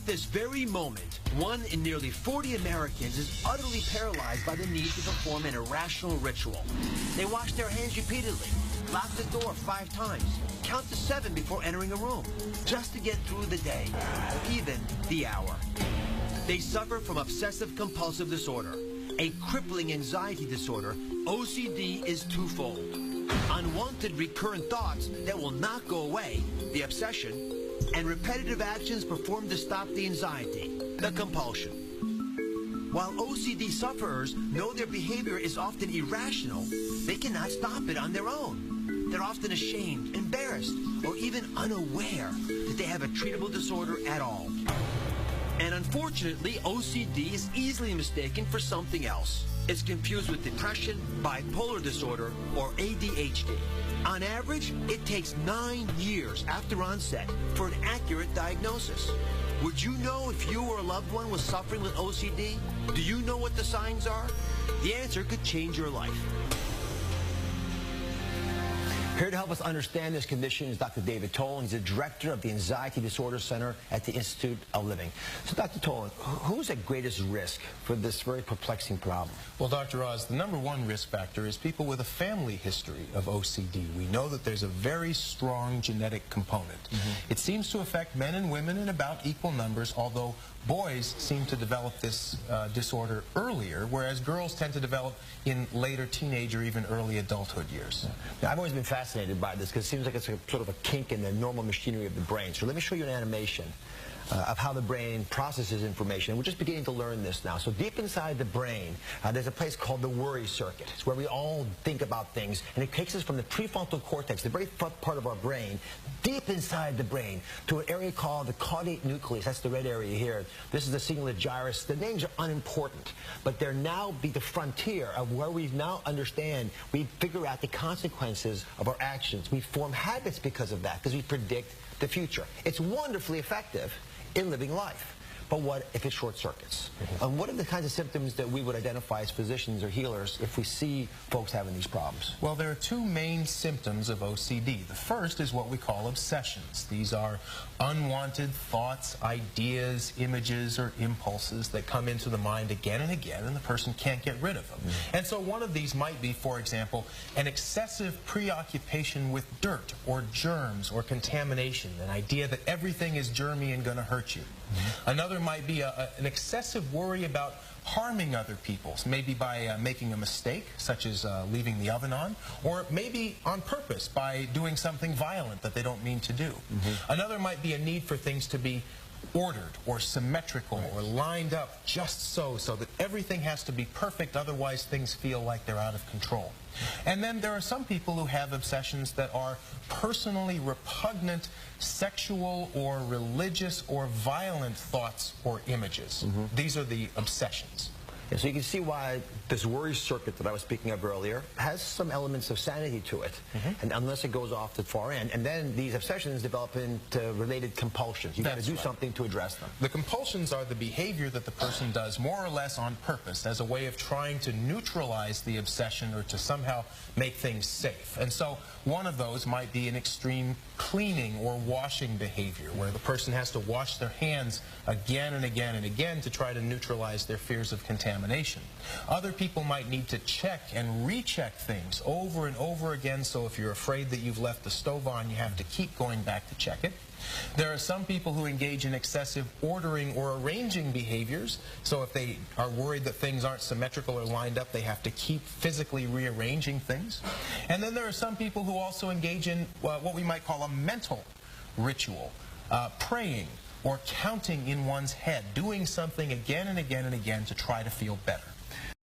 this very moment, 1 in nearly 40 Americans is utterly paralyzed by the need to perform an irrational ritual. They wash their hands repeatedly, lock the door 5 times, count to 7 before entering a room, just to get through the day, or even the hour. They suffer from obsessive-compulsive disorder, a crippling anxiety disorder. OCD is twofold. Unwanted recurrent thoughts that will not go away, the obsession, and repetitive actions performed to stop the anxiety, the compulsion. While OCD sufferers know their behavior is often irrational, they cannot stop it on their own. They're often ashamed, embarrassed, or even unaware that they have a treatable disorder at all. And unfortunately, OCD is easily mistaken for something else. It's confused with depression, bipolar disorder, or ADHD. On average, it takes 9 years after onset for an accurate diagnosis. Would you know if you or a loved one was suffering with OCD? Do you know what the signs are? The answer could change your life. Here to help us understand this condition is Dr. David Tolan. He's the director of the Anxiety Disorder Center at the Institute of Living. So, Dr. Tolan, who's at greatest risk for this very perplexing problem? Well, Dr. Oz, the #1 risk factor is people with a family history of OCD. We know that there's a very strong genetic component. It seems to affect men and women in about equal numbers, although boys seem to develop this disorder earlier, whereas girls tend to develop in later teenage or even early adulthood years. Now, I've always been fascinated by this because it seems like it's a sort of a kink in the normal machinery of the brain. So let me show you an animation of how the brain processes information. And we're just beginning to learn this now. So deep inside the brain, there's a place called the worry circuit. It's where we all think about things, and it takes us from the prefrontal cortex, the very front part of our brain, deep inside the brain, to an area called the caudate nucleus. That's the red area here. This is the cingulate gyrus. The names are unimportant, but they're now the frontier of where we now understand. We figure out the consequences of our actions. We form habits because of that, because we predict the future. It's wonderfully effective in living life. But what if it short circuits? And what are the kinds of symptoms that we would identify as physicians or healers if we see folks having these problems? Well, there are 2 main symptoms of OCD. The first is what we call obsessions. These are unwanted thoughts, ideas, images, or impulses that come into the mind again and again, and the person can't get rid of them. And so one of these might be, for example, an excessive preoccupation with dirt or germs or contamination, an idea that everything is germy and going to hurt you. Another might be an excessive worry about harming other people, maybe by making a mistake, such as leaving the oven on, or maybe on purpose by doing something violent that they don't mean to do. Another might be a need for things to be ordered or symmetrical or lined up just so that everything has to be perfect, otherwise things feel like they're out of control. And then there are some people who have obsessions that are personally repugnant sexual or religious or violent thoughts or images. These are the obsessions. And so you can see why this worry circuit that I was speaking of earlier has some elements of sanity to it, and unless it goes off the far end. And then these obsessions develop into related compulsions. You've got to do something to address them. The compulsions are the behavior that the person does more or less on purpose as a way of trying to neutralize the obsession or to somehow make things safe. And so one of those might be an extreme cleaning or washing behavior where the person has to wash their hands again and again and again to try to neutralize their fears of contamination. Other people might need to check and recheck things over and over again, so if you're afraid that you've left the stove on, you have to keep going back to check it. There are some people who engage in excessive ordering or arranging behaviors, so if they are worried that things aren't symmetrical or lined up, they have to keep physically rearranging things. And then there are some people who also engage in what we might call a mental ritual, praying or counting in one's head, doing something again and again and again to try to feel better.